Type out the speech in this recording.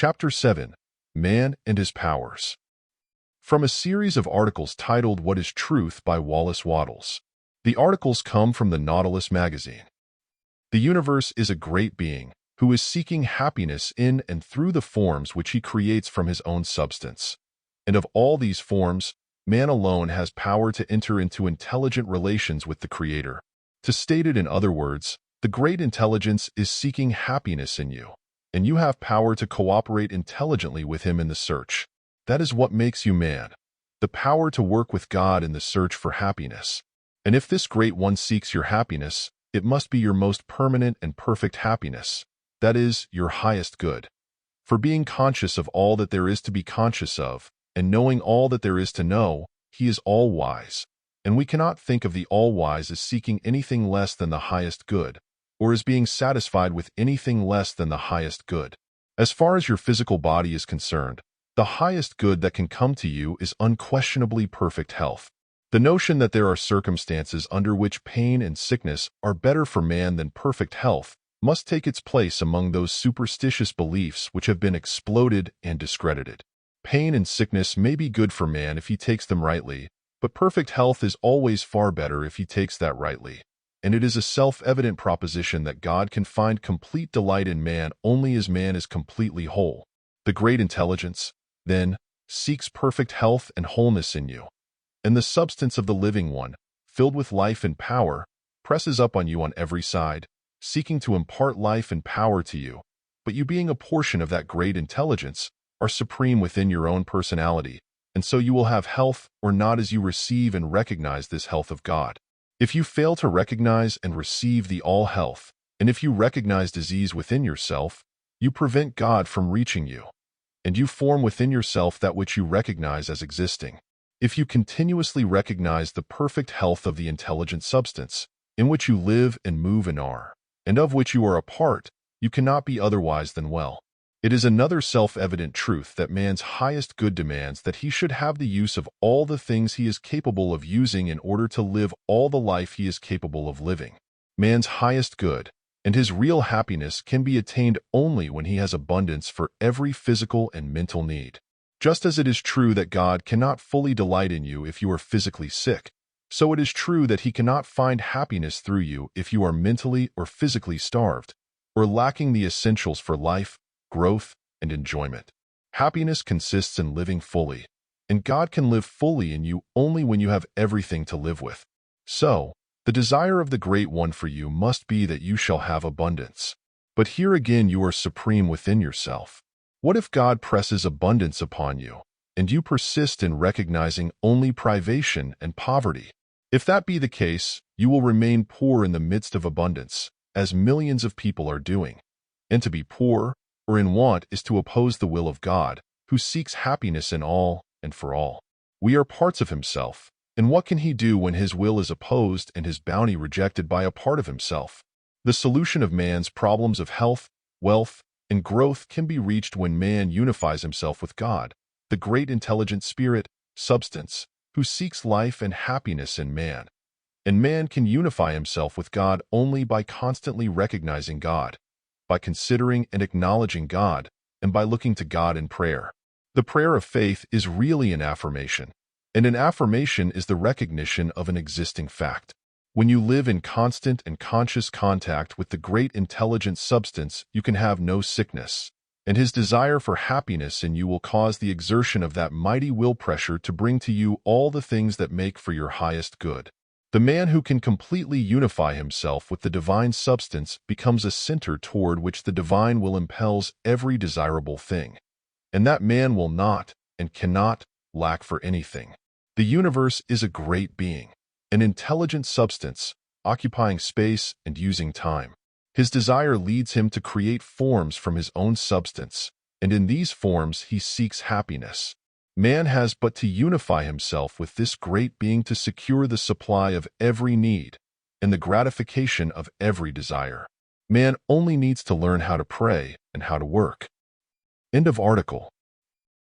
Chapter 7. Man and His Powers. From a series of articles titled What is Truth by Wallace Wattles. The articles come from the Nautilus magazine. The universe is a great being who is seeking happiness in and through the forms which he creates from his own substance. And of all these forms, man alone has power to enter into intelligent relations with the Creator. To state it in other words, the great intelligence is seeking happiness in you, and you have power to cooperate intelligently with him in the search. That is what makes you man, the power to work with God in the search for happiness. And if this great one seeks your happiness, it must be your most permanent and perfect happiness, that is, your highest good. For being conscious of all that there is to be conscious of, and knowing all that there is to know, he is all-wise. And we cannot think of the all-wise as seeking anything less than the highest good, or as being satisfied with anything less than the highest good. As far as your physical body is concerned, the highest good that can come to you is unquestionably perfect health. The notion that there are circumstances under which pain and sickness are better for man than perfect health must take its place among those superstitious beliefs which have been exploded and discredited. Pain and sickness may be good for man if he takes them rightly, but perfect health is always far better if he takes that rightly. And it is a self-evident proposition that God can find complete delight in man only as man is completely whole. The great intelligence, then, seeks perfect health and wholeness in you. And the substance of the living one, filled with life and power, presses up on you on every side, seeking to impart life and power to you. But you, being a portion of that great intelligence, are supreme within your own personality, and so you will have health or not as you receive and recognize this health of God. If you fail to recognize and receive the all-health, and if you recognize disease within yourself, you prevent God from reaching you, and you form within yourself that which you recognize as existing. If you continuously recognize the perfect health of the intelligent substance, in which you live and move and are, and of which you are a part, you cannot be otherwise than well. It is another self-evident truth that man's highest good demands that he should have the use of all the things he is capable of using in order to live all the life he is capable of living. Man's highest good and his real happiness can be attained only when he has abundance for every physical and mental need. Just as it is true that God cannot fully delight in you if you are physically sick, so it is true that he cannot find happiness through you if you are mentally or physically starved, or lacking the essentials for life, growth, and enjoyment. Happiness consists in living fully, and God can live fully in you only when you have everything to live with. So, the desire of the Great One for you must be that you shall have abundance. But here again you are supreme within yourself. What if God presses abundance upon you, and you persist in recognizing only privation and poverty? If that be the case, you will remain poor in the midst of abundance, as millions of people are doing. And to be poor or in want is to oppose the will of God, who seeks happiness in all and for all. We are parts of himself, and what can he do when his will is opposed and his bounty rejected by a part of himself? The solution of man's problems of health, wealth, and growth can be reached when man unifies himself with God, the great intelligent spirit, substance, who seeks life and happiness in man. And man can unify himself with God only by constantly recognizing God, by considering and acknowledging God, and by looking to God in prayer. The prayer of faith is really an affirmation, and an affirmation is the recognition of an existing fact. When you live in constant and conscious contact with the great intelligent substance, you can have no sickness, and his desire for happiness in you will cause the exertion of that mighty will pressure to bring to you all the things that make for your highest good. The man who can completely unify himself with the divine substance becomes a center toward which the divine will impels every desirable thing, and that man will not and cannot lack for anything. The universe is a great being, an intelligent substance, occupying space and using time. His desire leads him to create forms from his own substance, and in these forms he seeks happiness. Man has but to unify himself with this great being to secure the supply of every need and the gratification of every desire. Man only needs to learn how to pray and how to work. End of article.